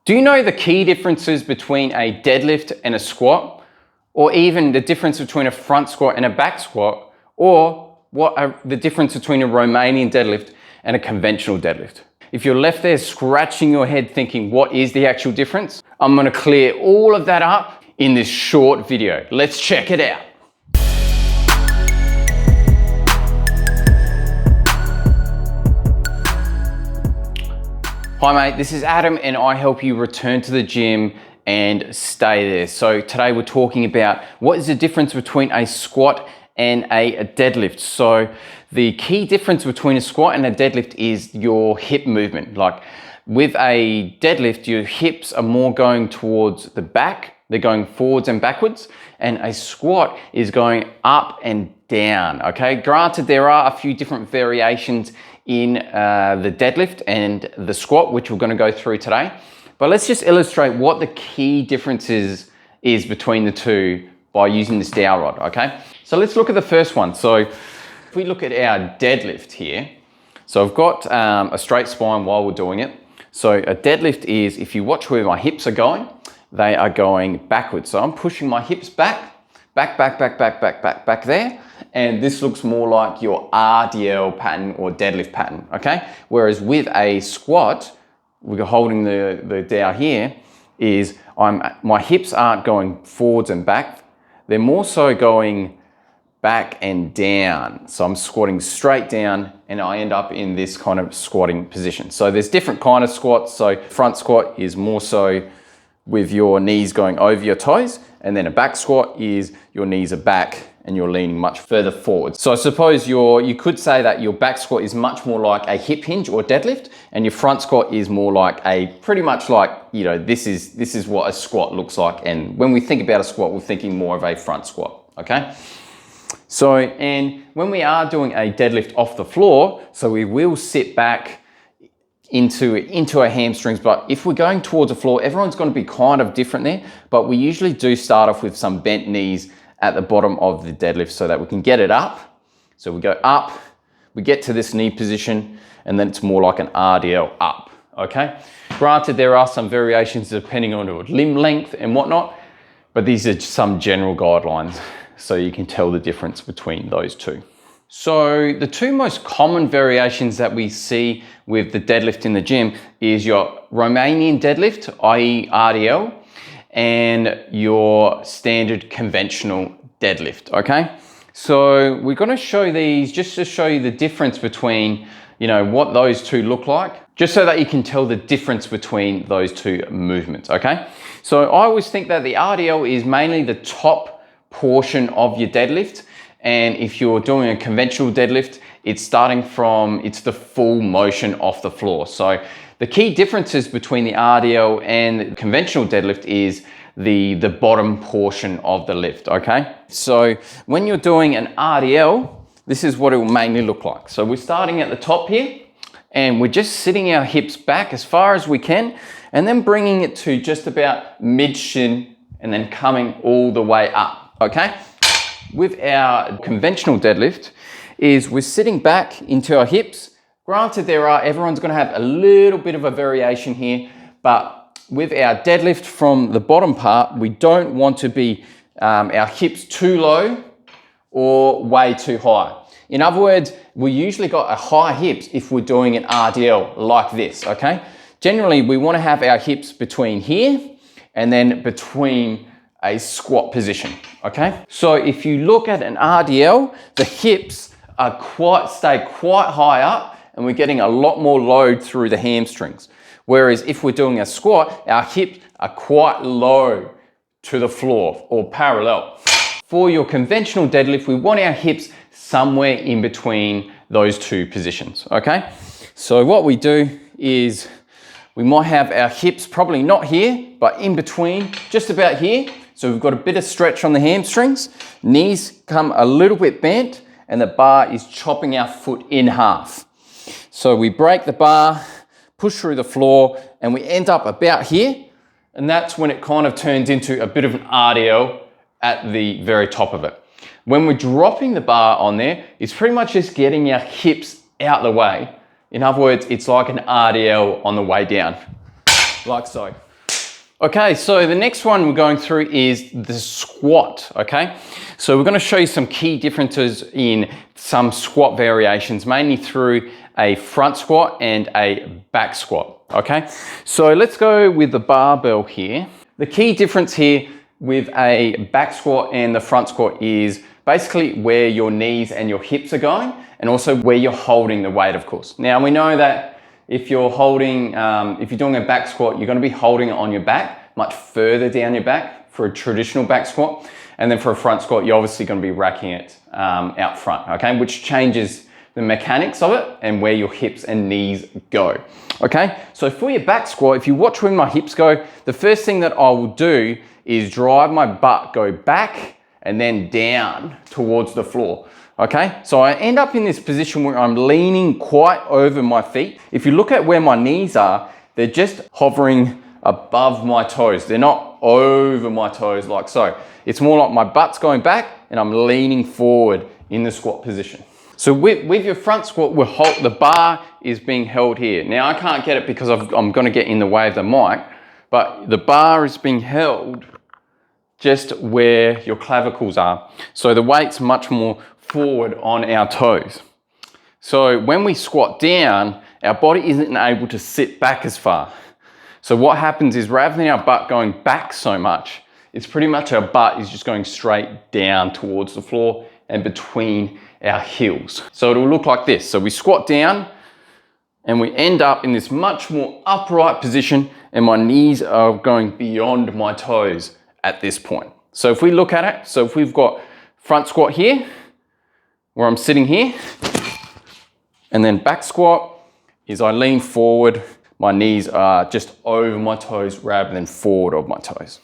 Do you know the key differences between a deadlift and a squat? Or even the difference between a front squat and a back squat? Or the difference between a Romanian deadlift and a conventional deadlift? If you're left there scratching your head thinking, what is the actual difference? I'm gonna clear all of that up in this short video. Let's check it out. Hi mate, this is Adam and I help you return to the gym and stay there. So today we're talking about what is the difference between a squat and a deadlift. So the key difference between a squat and a deadlift is your hip movement. Like with a deadlift, your hips are more going towards the back, they're going forwards and backwards, and a squat is going up and down, okay? Granted, there are a few different variations in the deadlift and the squat, which we're gonna go through today. But let's just illustrate what the key differences is between the two by using this dowel rod, okay? So let's look at the first one. So if we look at our deadlift here, so I've got a straight spine while we're doing it. So a deadlift is, if you watch where my hips are going, they are going backwards. So I'm pushing my hips back there. And this looks more like your RDL pattern or deadlift pattern, okay? Whereas with a squat, we're holding the dowel here, is my hips aren't going forwards and back. They're more so going back and down. So I'm squatting straight down and I end up in this kind of squatting position. So there's different kind of squats. So front squat is more so with your knees going over your toes, and then a back squat is your knees are back and you're leaning much further forward. So I suppose you could say that your back squat is much more like a hip hinge or deadlift, and your front squat is more like pretty much like, you know, this is what a squat looks like. And when we think about a squat, we're thinking more of a front squat, okay? So, and when we are doing a deadlift off the floor, so we will sit back into our hamstrings, but if we're going towards the floor, everyone's going to be kind of different there, but we usually do start off with some bent knees at the bottom of the deadlift so that we can get it up. So we go up, we get to this knee position, and then it's more like an RDL up, okay? Granted, there are some variations depending on your limb length and whatnot, but these are some general guidelines so you can tell the difference between those two. So the two most common variations that we see with the deadlift in the gym is your Romanian deadlift, i.e. RDL, and your standard conventional deadlift, okay? So we're gonna show these just to show you the difference between, you know, what those two look like, just so that you can tell the difference between those two movements, okay? So I always think that the RDL is mainly the top portion of your deadlift, and if you're doing a conventional deadlift, it's the full motion off the floor. So the key differences between the RDL and the conventional deadlift is the bottom portion of the lift, okay? So when you're doing an RDL, this is what it will mainly look like. So we're starting at the top here, and we're just sitting our hips back as far as we can, and then bringing it to just about mid-shin, and then coming all the way up, okay? With our conventional deadlift, is we're sitting back into our hips. Granted, everyone's gonna have a little bit of a variation here, but with our deadlift from the bottom part, we don't want to be our hips too low or way too high. In other words, we usually got a high hips if we're doing an RDL like this, okay? Generally, we wanna have our hips between here and then between a squat position, okay? So if you look at an RDL, the hips stay quite high up, and we're getting a lot more load through the hamstrings. Whereas if we're doing a squat, our hips are quite low to the floor or parallel. For your conventional deadlift, we want our hips somewhere in between those two positions, okay? So what we do is we might have our hips probably not here, but in between, just about here. So we've got a bit of stretch on the hamstrings, knees come a little bit bent, and the bar is chopping our foot in half. So we break the bar, push through the floor, and we end up about here, and that's when it kind of turns into a bit of an RDL at the very top of it. When we're dropping the bar on there, it's pretty much just getting our hips out the way. In other words, it's like an RDL on the way down, like so. Okay, so the next one we're going through is the squat, okay? So we're gonna show you some key differences in some squat variations, mainly through a front squat and a back squat, okay? So let's go with the barbell here. The key difference here with a back squat and the front squat is basically where your knees and your hips are going, and also where you're holding the weight, of course. Now we know that if you're holding, if you're doing a back squat, you're gonna be holding it on your back, much further down your back for a traditional back squat. And then for a front squat, you're obviously gonna be racking it out front, okay? Which changes the mechanics of it and where your hips and knees go, okay? So for your back squat, if you watch where my hips go, the first thing that I will do is drive my butt, go back and then down towards the floor. Okay, so I end up in this position where I'm leaning quite over my feet. If you look at where my knees are, they're just hovering above my toes. They're not over my toes like so. It's more like my butt's going back and I'm leaning forward in the squat position. So with your front squat, the bar is being held here. Now I can't get it because I'm gonna get in the way of the mic, but the bar is being held just where your clavicles are. So the weight's much more forward on our toes. So when we squat down, our body isn't able to sit back as far. So what happens is rather than our butt going back so much, it's pretty much our butt is just going straight down towards the floor and between our heels. So it'll look like this. So we squat down and we end up in this much more upright position and my knees are going beyond my toes at this point. So if we look at it, so if we've got front squat here, where I'm sitting here, and then back squat is I lean forward, my knees are just over my toes rather than forward of my toes.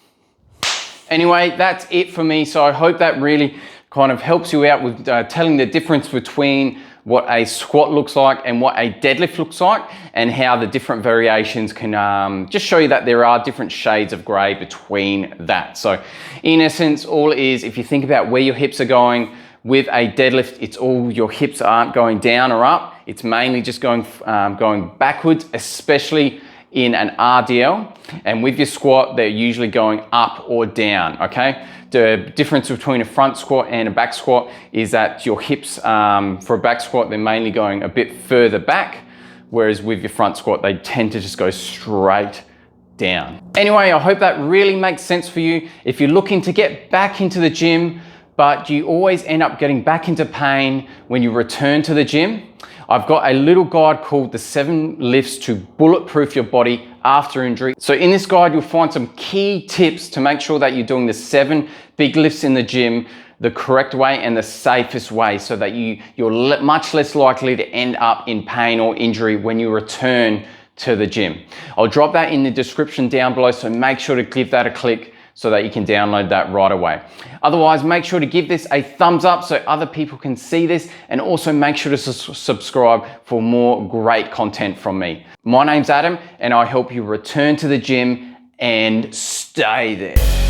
Anyway, that's it for me. So I hope that really kind of helps you out with telling the difference between what a squat looks like and what a deadlift looks like, and how the different variations can just show you that there are different shades of gray between that. So in essence, all it is, if you think about where your hips are going, with a deadlift, it's all your hips aren't going down or up. It's mainly just going backwards, especially in an RDL. And with your squat, they're usually going up or down, okay? The difference between a front squat and a back squat is that your hips, for a back squat, they're mainly going a bit further back, whereas with your front squat, they tend to just go straight down. Anyway, I hope that really makes sense for you. If you're looking to get back into the gym, but you always end up getting back into pain when you return to the gym, I've got a little guide called the 7 lifts to bulletproof your body after injury. So in this guide, you'll find some key tips to make sure that you're doing the 7 big lifts in the gym the correct way and the safest way, so that you're much less likely to end up in pain or injury when you return to the gym. I'll drop that in the description down below, so make sure to give that a click so that you can download that right away. Otherwise, make sure to give this a thumbs up so other people can see this, and also make sure to subscribe for more great content from me. My name's Adam, and I help you return to the gym and stay there.